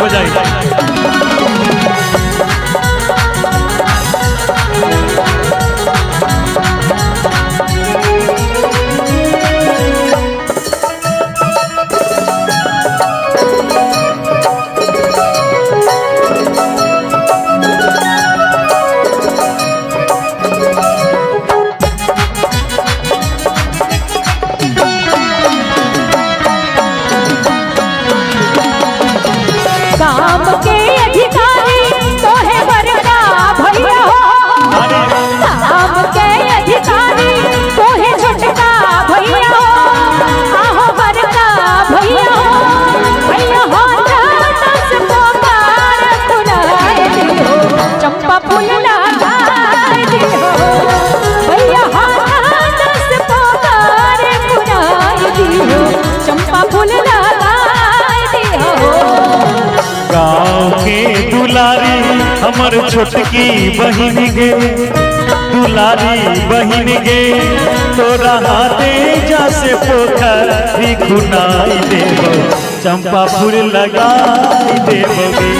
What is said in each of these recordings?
बजाई। काम के अधिकारी तो है बड़का भैया हो, काम के अधिकारी तो है छोटका भैया हो, आहो बड़का भैया हो, भैया हो दस पुकार सुनाए दियो, चंपा फूल लगाए दियो, भैया हो दस पुकार सुनाए दियो, चंपा फूल लगाए दियो। गाँव के दुलारी हमर छोटकी बहिन गे, दुलारी बहिन गे, तोरा हाथे जैसे पोखरी खुनाई देबो, चंपा फूल लगाई देबो गे,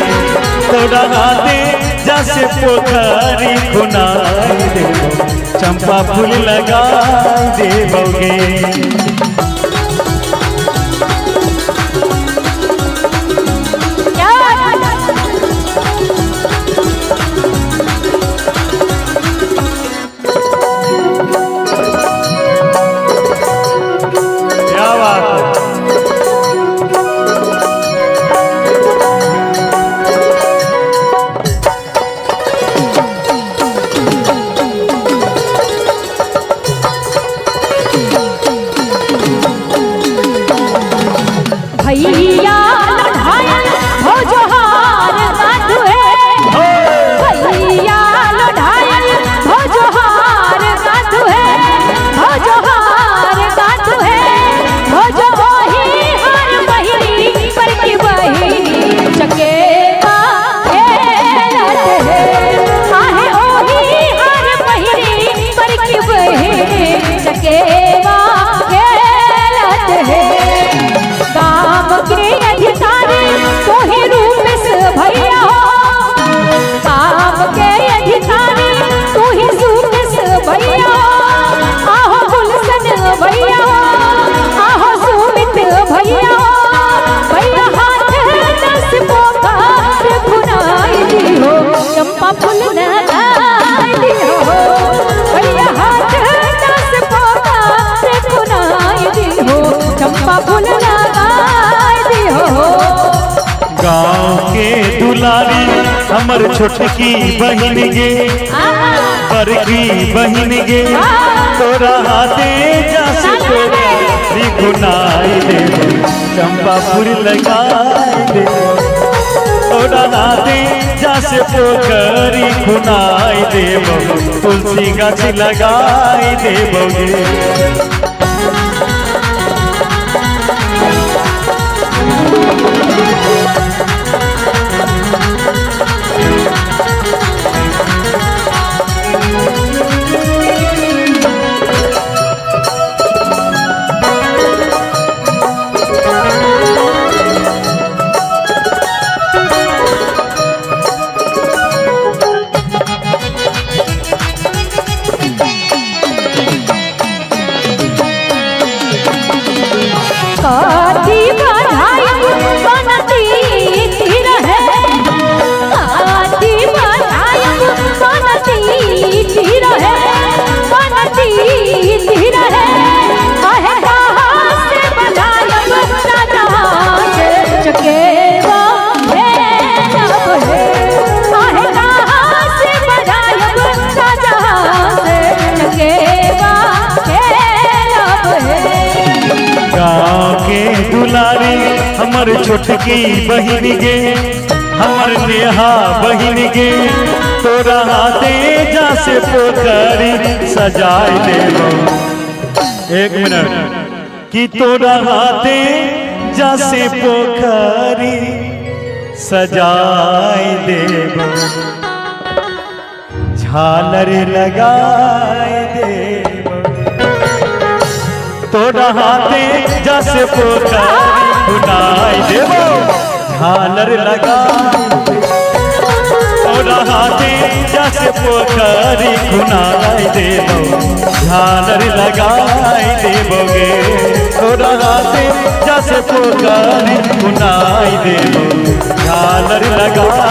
तोरा हाथे जैसे पोखरी खुनाई देबो, चंपा फूल लगाई देबो गे। भैया लढ़ायल हो जोहार गाधु है, भैया लढ़ायल हो जोहार गाधु है, हो जोहार गाधु है, हो जो वही हर बहिनी पर की बहिनी चकेवा खेलत है, आहे ओही हर बहिनी पर की बहिनी चकेवा खेलत है। काम के अधिकारी तो है रूपेश भैया हो, काम के अधिकारी तो है रूपेश भैया हो, आहो गुलशन भैया हो, आहो सुमित भैया हो, भैया हाथ दस पोकार खुनाई दियो, चंपा फूल लगाई दियो, भैया हाथ दस पोकार खुनाई दियो, चंपा फूल गाँव के दुलारी हमर छोटकी बहिन गे, बड़की बहिन गे, तोरा हाथे जैसे पोखरी खुनाई देबो, चंपा फूल लगाई देबो, तोरा हाथे जैसे पोखरी खुनाई देबो, तुलसी गाछ लगाई देबो गे। काटी बढ़ाई बनती तीर है, काटी बढ़ाई बनती तीर है, बनती तीर है, कहे कहाँ से बनायब राजा से चकेवा खेलब है, कहे कहाँ से बनायब राजा से चकेवा खेलब है। गाँव के दुलारी हमर छोटकी बहिन गे, हमर नेहा बहिन गे, तोरा हाथे जैसे पोखरी सजाई देबो। एक मिनट कि तोरा हाथे जैसे पोखरी सजाई देबो, झालर लगाई देबो, तोरा हाथे जैसे पोखरी खुनाई देबो, झालर लगाई तोरा हाथे जैसे पोखरी खुनाई देबो झालर लगाई देबोगे तोरा हाथे जैसे पोखरी खुनाई देबो झालर लगाई